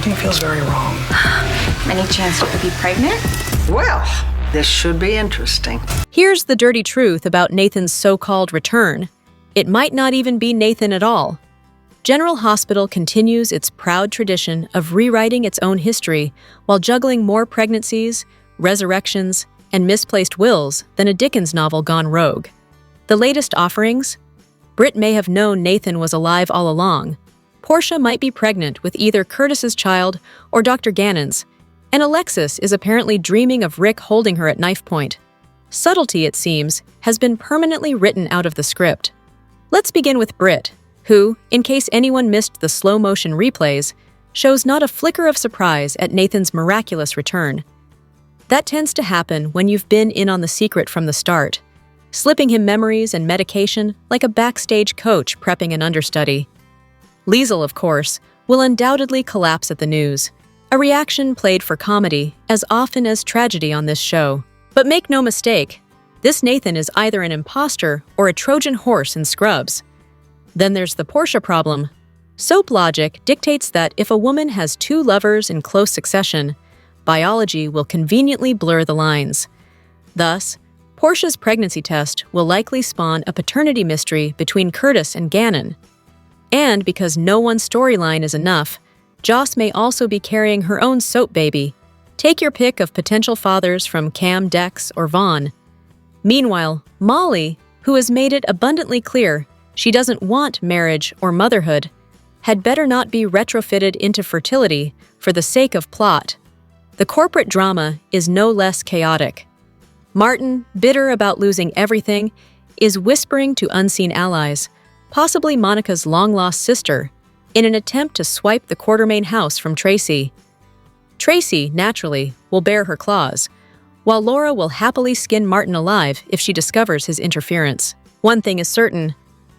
Something feels very wrong. Any chance you could be pregnant? Well, this should be interesting. Here's the dirty truth about Nathan's so-called return. It might not even be Nathan at all. General Hospital continues its proud tradition of rewriting its own history while juggling more pregnancies, resurrections, and misplaced wills than a Dickens novel gone rogue. The latest offerings? Britt may have known Nathan was alive all along. Portia might be pregnant with either Curtis's child or Dr. Gannon's, and Alexis is apparently dreaming of Rick holding her at knife point. Subtlety, it seems, has been permanently written out of the script. Let's begin with Britt, who, in case anyone missed the slow-motion replays, shows not a flicker of surprise at Nathan's miraculous return. That tends to happen when you've been in on the secret from the start, slipping him memories and medication like a backstage coach prepping an understudy. Liesl, of course, will undoubtedly collapse at the news, a reaction played for comedy as often as tragedy on this show. But make no mistake, this Nathan is either an imposter or a Trojan horse in scrubs. Then there's the Portia problem. Soap logic dictates that if a woman has two lovers in close succession, biology will conveniently blur the lines. Thus, Portia's pregnancy test will likely spawn a paternity mystery between Curtis and Gannon. And because no one storyline is enough, Joss may also be carrying her own soap baby. Take your pick of potential fathers from Cam, Dex, or Vaughn. Meanwhile, Molly, who has made it abundantly clear she doesn't want marriage or motherhood, had better not be retrofitted into fertility for the sake of plot. The corporate drama is no less chaotic. Martin, bitter about losing everything, is whispering to unseen allies, possibly Monica's long-lost sister, in an attempt to swipe the Quartermain house from Tracy. Tracy, naturally, will bear her claws, while Laura will happily skin Martin alive if she discovers his interference. One thing is certain,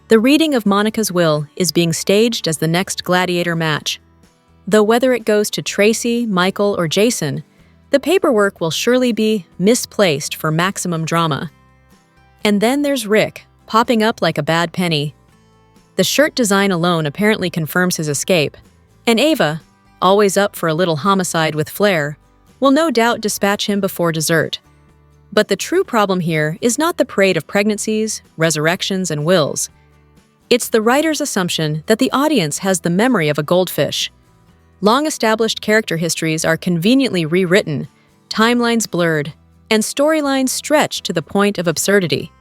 the reading of Monica's will is being staged as the next gladiator match. Though whether it goes to Tracy, Michael, or Jason, the paperwork will surely be misplaced for maximum drama. And then there's Rick, popping up like a bad penny. The shirt design alone apparently confirms his escape, and Ava, always up for a little homicide with flair, will no doubt dispatch him before dessert. But the true problem here is not the parade of pregnancies, resurrections, and wills. It's the writer's assumption that the audience has the memory of a goldfish. Long-established character histories are conveniently rewritten, timelines blurred, and storylines stretched to the point of absurdity.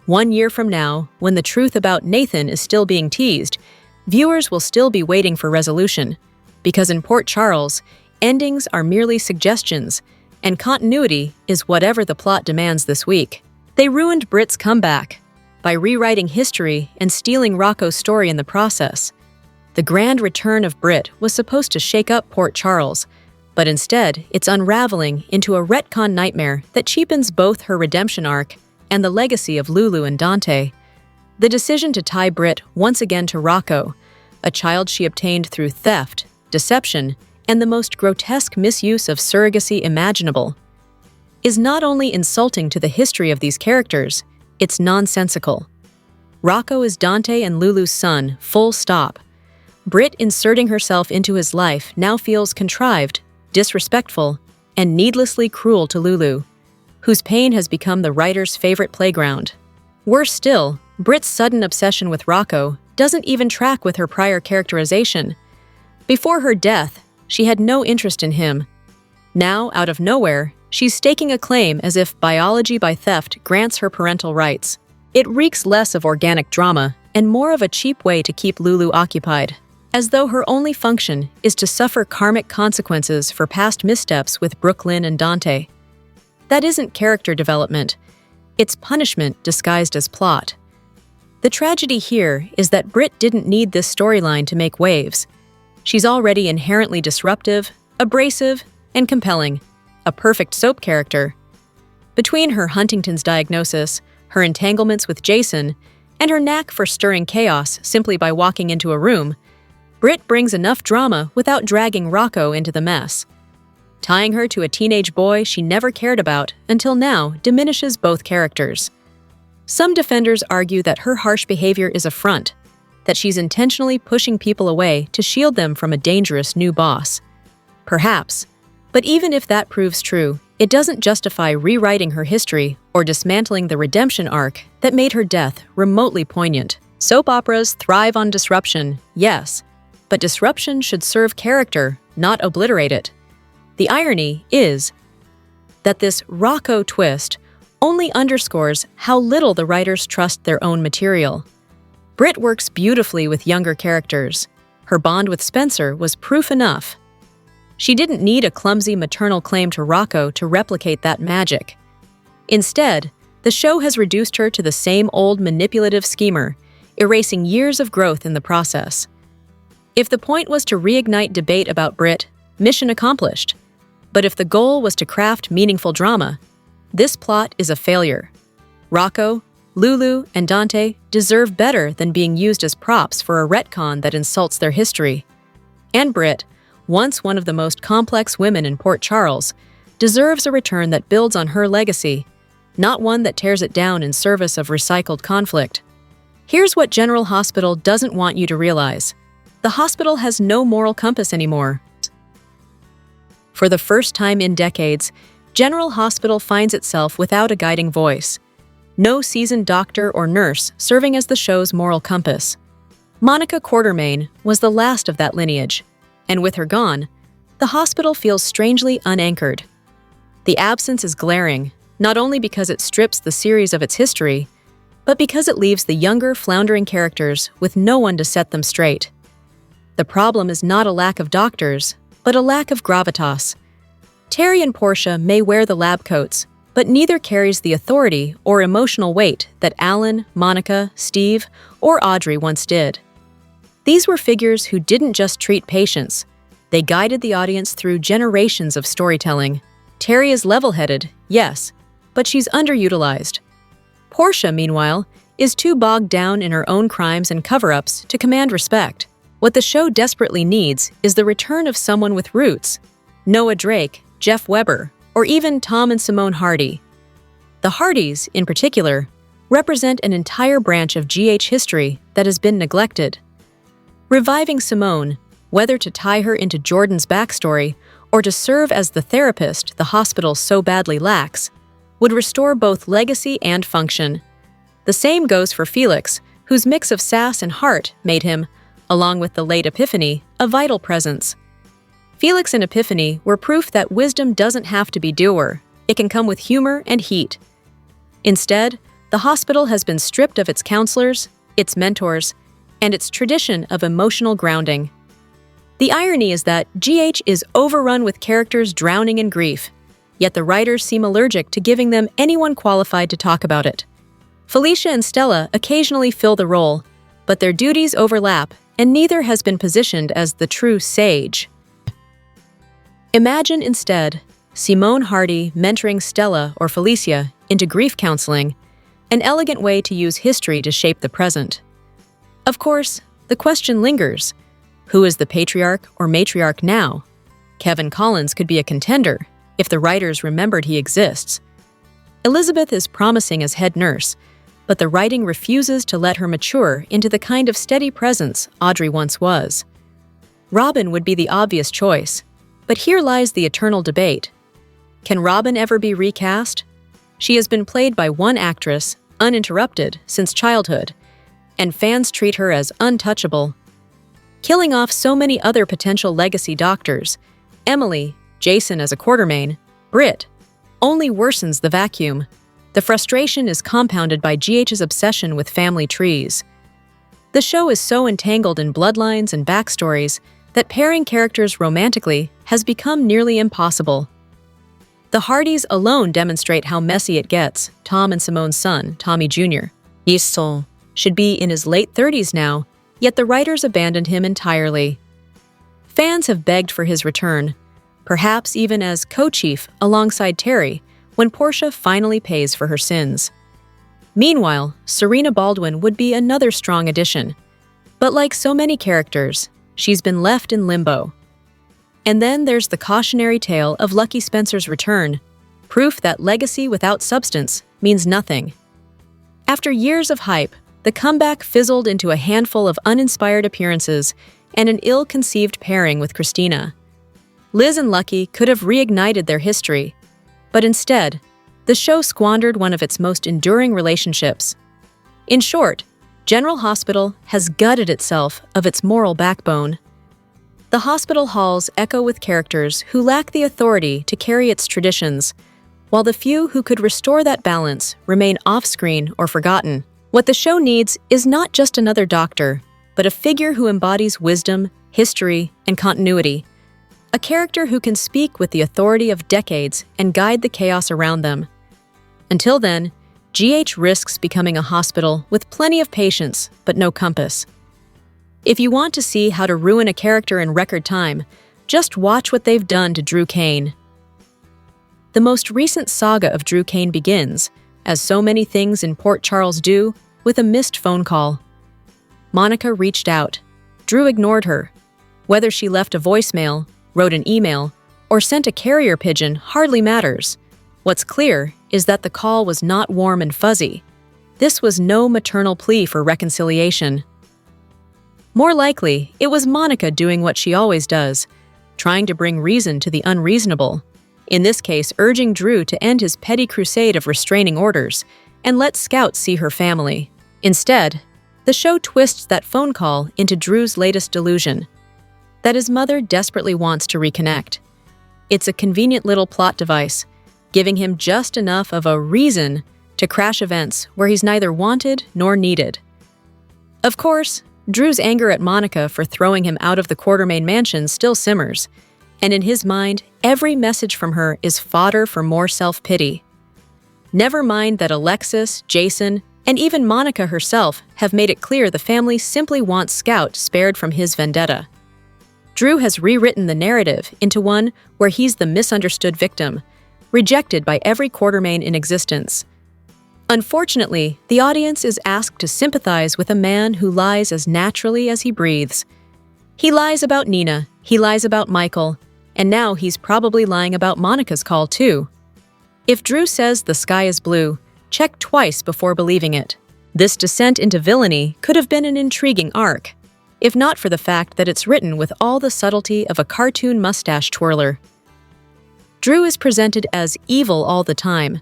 1 year from now, when the truth about Nathan is still being teased, viewers will still be waiting for resolution, because in Port Charles, endings are merely suggestions, and continuity is whatever the plot demands this week. They ruined Britt's comeback by rewriting history and stealing Rocco's story in the process. The grand return of Britt was supposed to shake up Port Charles, but instead it's unraveling into a retcon nightmare that cheapens both her redemption arc and the legacy of Lulu and Dante. The decision to tie Britt once again to Rocco, a child she obtained through theft, deception, and the most grotesque misuse of surrogacy imaginable, is not only insulting to the history of these characters, it's nonsensical. Rocco is Dante and Lulu's son, full stop. Britt inserting herself into his life now feels contrived, disrespectful, and needlessly cruel to Lulu, whose pain has become the writer's favorite playground. Worse still, Britt's sudden obsession with Rocco doesn't even track with her prior characterization. Before her death, she had no interest in him. Now, out of nowhere, she's staking a claim as if biology by theft grants her parental rights. It reeks less of organic drama and more of a cheap way to keep Lulu occupied, as though her only function is to suffer karmic consequences for past missteps with Brooklyn and Dante. That isn't character development. It's punishment disguised as plot. The tragedy here is that Britt didn't need this storyline to make waves. She's already inherently disruptive, abrasive, and compelling, a perfect soap character. Between her Huntington's diagnosis, her entanglements with Jason, and her knack for stirring chaos simply by walking into a room, Britt brings enough drama without dragging Rocco into the mess. Tying her to a teenage boy she never cared about until now diminishes both characters. Some defenders argue that her harsh behavior is a front, that she's intentionally pushing people away to shield them from a dangerous new boss. Perhaps. But even if that proves true, it doesn't justify rewriting her history or dismantling the redemption arc that made her death remotely poignant. Soap operas thrive on disruption, yes, but disruption should serve character, not obliterate it. The irony is that this Rocco twist only underscores how little the writers trust their own material. Britt works beautifully with younger characters. Her bond with Spencer was proof enough. She didn't need a clumsy maternal claim to Rocco to replicate that magic. Instead, the show has reduced her to the same old manipulative schemer, erasing years of growth in the process. If the point was to reignite debate about Britt, mission accomplished. But if the goal was to craft meaningful drama, this plot is a failure. Rocco, Lulu, and Dante deserve better than being used as props for a retcon that insults their history. And Britt, once one of the most complex women in Port Charles, deserves a return that builds on her legacy, not one that tears it down in service of recycled conflict. Here's what General Hospital doesn't want you to realize. The hospital has no moral compass anymore. For the first time in decades, General Hospital finds itself without a guiding voice. No seasoned doctor or nurse serving as the show's moral compass. Monica Quartermain was the last of that lineage, and with her gone, the hospital feels strangely unanchored. The absence is glaring, not only because it strips the series of its history, but because it leaves the younger, floundering characters with no one to set them straight. The problem is not a lack of doctors, but a lack of gravitas. Terry and Portia may wear the lab coats, but neither carries the authority or emotional weight that Alan, Monica, Steve, or Audrey once did. These were figures who didn't just treat patients. They guided the audience through generations of storytelling. Terry is level-headed, yes, but she's underutilized. Portia, meanwhile, is too bogged down in her own crimes and cover-ups to command respect. What the show desperately needs is the return of someone with roots. Noah Drake, Jeff Weber, or even Tom and Simone Hardy. The Hardys, in particular, represent an entire branch of GH history that has been neglected. Reviving Simone, whether to tie her into Jordan's backstory or to serve as the therapist the hospital so badly lacks, would restore both legacy and function. The same goes for Felix, whose mix of sass and heart made him, along with the late Epiphany, a vital presence. Felix and Epiphany were proof that wisdom doesn't have to be dour, it can come with humor and heat. Instead, the hospital has been stripped of its counselors, its mentors, and its tradition of emotional grounding. The irony is that GH is overrun with characters drowning in grief, yet the writers seem allergic to giving them anyone qualified to talk about it. Felicia and Stella occasionally fill the role, but their duties overlap, and neither has been positioned as the true sage. Imagine instead Simone Hardy mentoring Stella or Felicia into grief counseling, an elegant way to use history to shape the present. Of course, the question lingers. Who is the patriarch or matriarch now? Kevin Collins could be a contender if the writers remembered he exists. Elizabeth is promising as head nurse, but the writing refuses to let her mature into the kind of steady presence Audrey once was. Robin would be the obvious choice, but here lies the eternal debate. Can Robin ever be recast? She has been played by one actress, uninterrupted, since childhood, and fans treat her as untouchable. Killing off so many other potential legacy doctors, Emily, Jason as a quartermain, Britt, only worsens the vacuum. The frustration is compounded by GH's obsession with family trees. The show is so entangled in bloodlines and backstories that pairing characters romantically has become nearly impossible. The Hardys alone demonstrate how messy it gets. Tom and Simone's son, Tommy Jr., Yisol, should be in his late 30s now, yet the writers abandoned him entirely. Fans have begged for his return, perhaps even as co-chief alongside Terry, when Portia finally pays for her sins. Meanwhile, Serena Baldwin would be another strong addition. But like so many characters, she's been left in limbo. And then there's the cautionary tale of Lucky Spencer's return, proof that legacy without substance means nothing. After years of hype, the comeback fizzled into a handful of uninspired appearances and an ill-conceived pairing with Christina. Liz and Lucky could have reignited their history, but instead, the show squandered one of its most enduring relationships. In short, General Hospital has gutted itself of its moral backbone. The hospital halls echo with characters who lack the authority to carry its traditions, while the few who could restore that balance remain off-screen or forgotten. What the show needs is not just another doctor, but a figure who embodies wisdom, history, and continuity. A character who can speak with the authority of decades and guide the chaos around them. Until then, GH risks becoming a hospital with plenty of patience, but no compass. If you want to see how to ruin a character in record time, just watch what they've done to Drew Kane. The most recent saga of Drew Kane begins, as so many things in Port Charles do, with a missed phone call. Monica reached out. Drew ignored her. Whether she left a voicemail, wrote an email, or sent a carrier pigeon hardly matters. What's clear is that the call was not warm and fuzzy. This was no maternal plea for reconciliation. More likely, it was Monica doing what she always does, trying to bring reason to the unreasonable. In this case, urging Drew to end his petty crusade of restraining orders and let Scout see her family. Instead, the show twists that phone call into Drew's latest delusion, that his mother desperately wants to reconnect. It's a convenient little plot device, giving him just enough of a reason to crash events where he's neither wanted nor needed. Of course, Drew's anger at Monica for throwing him out of the Quartermain mansion still simmers, and in his mind, every message from her is fodder for more self-pity. Never mind that Alexis, Jason, and even Monica herself have made it clear the family simply wants Scout spared from his vendetta. Drew has rewritten the narrative into one where he's the misunderstood victim, rejected by every Quartermain in existence. Unfortunately, the audience is asked to sympathize with a man who lies as naturally as he breathes. He lies about Nina, he lies about Michael, and now he's probably lying about Monica's call too. If Drew says the sky is blue, check twice before believing it. This descent into villainy could have been an intriguing arc, if not for the fact that it's written with all the subtlety of a cartoon mustache twirler. Drew is presented as evil all the time,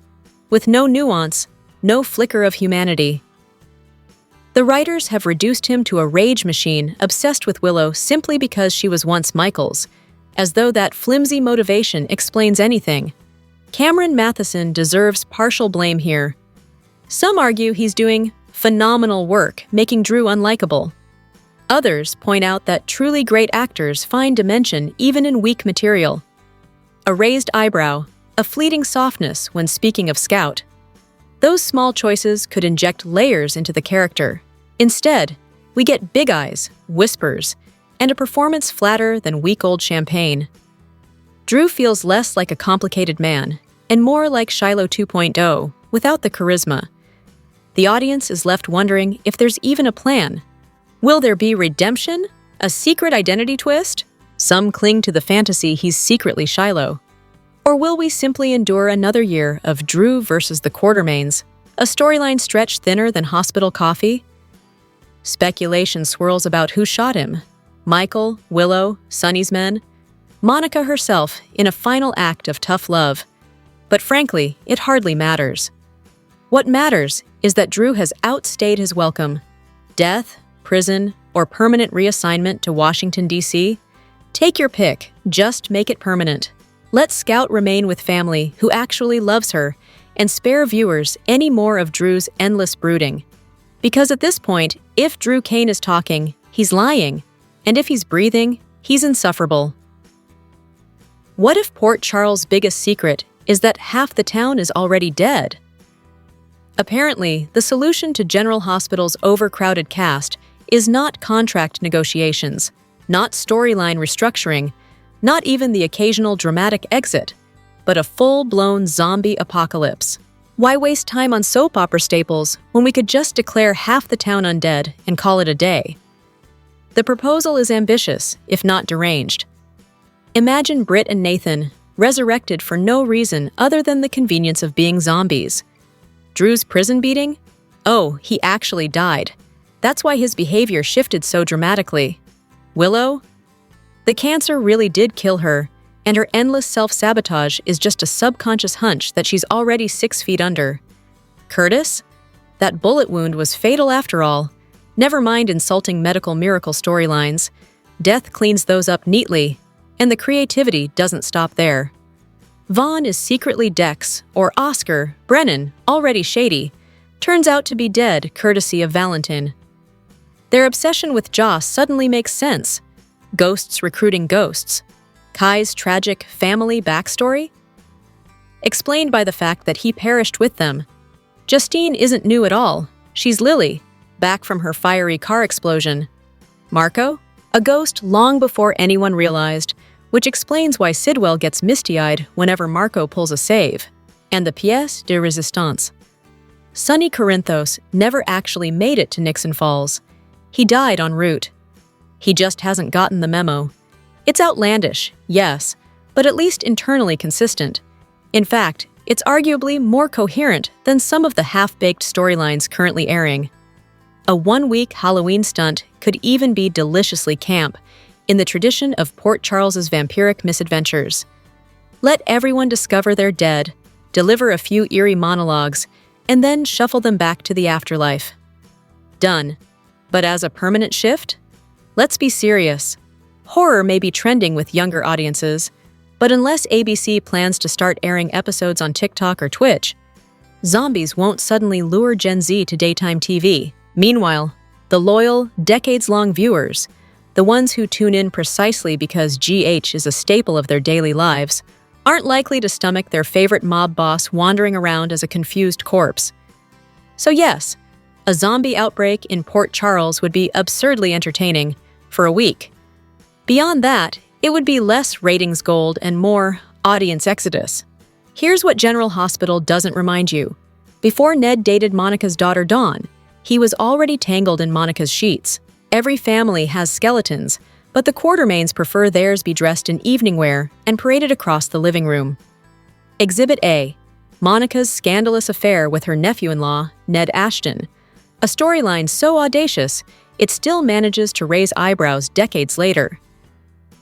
with no nuance, no flicker of humanity. The writers have reduced him to a rage machine obsessed with Willow simply because she was once Michael's, as though that flimsy motivation explains anything. Cameron Matheson deserves partial blame here. Some argue he's doing phenomenal work making Drew unlikable. Others point out that truly great actors find dimension even in weak material. A raised eyebrow, a fleeting softness when speaking of Scout. Those small choices could inject layers into the character. Instead, we get big eyes, whispers, and a performance flatter than week-old champagne. Drew feels less like a complicated man, and more like Shiloh 2.0, without the charisma. The audience is left wondering if there's even a plan. Will there be redemption? A secret identity twist? Some cling to the fantasy he's secretly Shiloh. Or will we simply endure another year of Drew versus the Quartermains, a storyline stretched thinner than hospital coffee? Speculation swirls about who shot him. Michael, Willow, Sonny's men, Monica herself in a final act of tough love. But frankly, it hardly matters. What matters is that Drew has outstayed his welcome. Death, prison, or permanent reassignment to Washington, D.C.? Take your pick, just make it permanent. Let Scout remain with family who actually loves her, and spare viewers any more of Drew's endless brooding. Because at this point, if Drew Kane is talking, he's lying, and if he's breathing, he's insufferable. What if Port Charles' biggest secret is that half the town is already dead? Apparently, the solution to General Hospital's overcrowded cast is not contract negotiations, not storyline restructuring, not even the occasional dramatic exit, but a full-blown zombie apocalypse. Why waste time on soap opera staples when we could just declare half the town undead and call it a day? The proposal is ambitious, if not deranged. Imagine Britt and Nathan, resurrected for no reason other than the convenience of being zombies. Drew's prison beating? Oh, he actually died. That's why his behavior shifted so dramatically. Willow? The cancer really did kill her, and her endless self-sabotage is just a subconscious hunch that she's already 6 feet under. Curtis? That bullet wound was fatal after all. Never mind insulting medical miracle storylines. Death cleans those up neatly, and the creativity doesn't stop there. Vaughn is secretly Dex, or Oscar, Brennan, already shady, turns out to be dead courtesy of Valentin. Their obsession with Joss suddenly makes sense. Ghosts recruiting ghosts. Kai's tragic family backstory? Explained by the fact that he perished with them. Justine isn't new at all. She's Lily, back from her fiery car explosion. Marco? A ghost long before anyone realized, which explains why Sidwell gets misty-eyed whenever Marco pulls a save. And the pièce de résistance. Sonny Corinthos never actually made it to Nixon Falls. He died en route. He just hasn't gotten the memo. It's outlandish, yes, but at least internally consistent. In fact, it's arguably more coherent than some of the half-baked storylines currently airing. A one-week Halloween stunt could even be deliciously camp, in the tradition of Port Charles's vampiric misadventures. Let everyone discover they're dead, deliver a few eerie monologues, and then shuffle them back to the afterlife. Done. But as a permanent shift? Let's be serious. Horror may be trending with younger audiences, but unless ABC plans to start airing episodes on TikTok or Twitch, zombies won't suddenly lure Gen Z to daytime TV. Meanwhile, the loyal, decades-long viewers, the ones who tune in precisely because GH is a staple of their daily lives, aren't likely to stomach their favorite mob boss wandering around as a confused corpse. So yes, a zombie outbreak in Port Charles would be absurdly entertaining for a week. Beyond that, it would be less ratings gold and more audience exodus. Here's what General Hospital doesn't remind you. Before Ned dated Monica's daughter Dawn, he was already tangled in Monica's sheets. Every family has skeletons, but the quartermains prefer theirs be dressed in evening wear and paraded across the living room. Exhibit A. Monica's scandalous affair with her nephew-in-law, Ned Ashton. A storyline so audacious, it still manages to raise eyebrows decades later.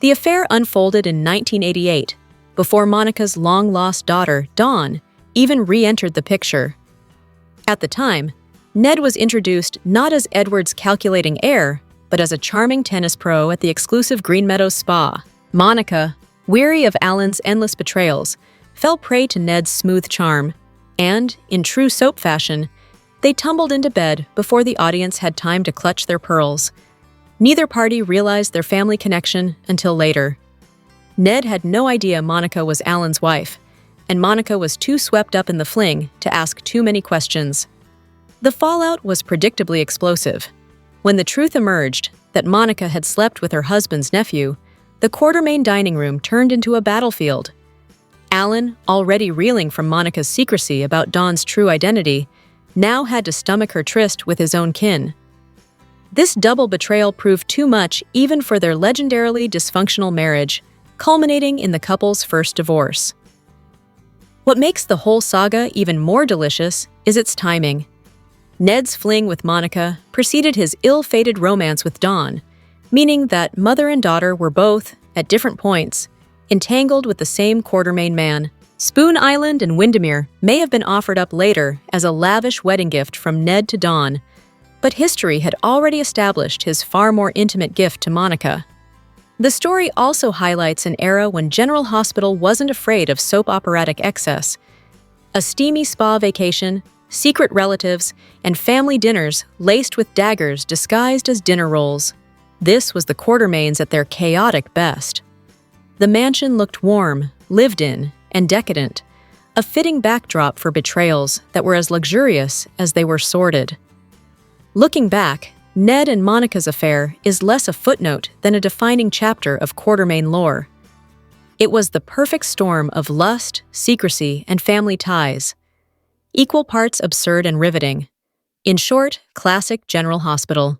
The affair unfolded in 1988, before Monica's long-lost daughter, Dawn, even re-entered the picture. At the time, Ned was introduced not as Edward's calculating heir, but as a charming tennis pro at the exclusive Green Meadows Spa. Monica, weary of Alan's endless betrayals, fell prey to Ned's smooth charm, and, in true soap fashion, they tumbled into bed before the audience had time to clutch their pearls. Neither party realized their family connection until later. Ned had no idea Monica was Alan's wife, and Monica was too swept up in the fling to ask too many questions. The fallout was predictably explosive. When the truth emerged that Monica had slept with her husband's nephew, the quartermain dining room turned into a battlefield. Alan, already reeling from Monica's secrecy about Dawn's true identity, now had to stomach her tryst with his own kin. This double betrayal proved too much even for their legendarily dysfunctional marriage, culminating in the couple's first divorce. What makes the whole saga even more delicious is its timing. Ned's fling with Monica preceded his ill-fated romance with Dawn, meaning that mother and daughter were both, at different points, entangled with the same quartermain man. Spoon Island and Windermere may have been offered up later as a lavish wedding gift from Ned to Dawn, but history had already established his far more intimate gift to Monica. The story also highlights an era when General Hospital wasn't afraid of soap operatic excess. A steamy spa vacation, secret relatives, and family dinners laced with daggers disguised as dinner rolls. This was the Quartermains at their chaotic best. The mansion looked warm, lived in, and decadent, a fitting backdrop for betrayals that were as luxurious as they were sordid. Looking back, Ned and Monica's affair is less a footnote than a defining chapter of Quartermain lore. It was the perfect storm of lust, secrecy, and family ties. Equal parts absurd and riveting. In short, classic General Hospital.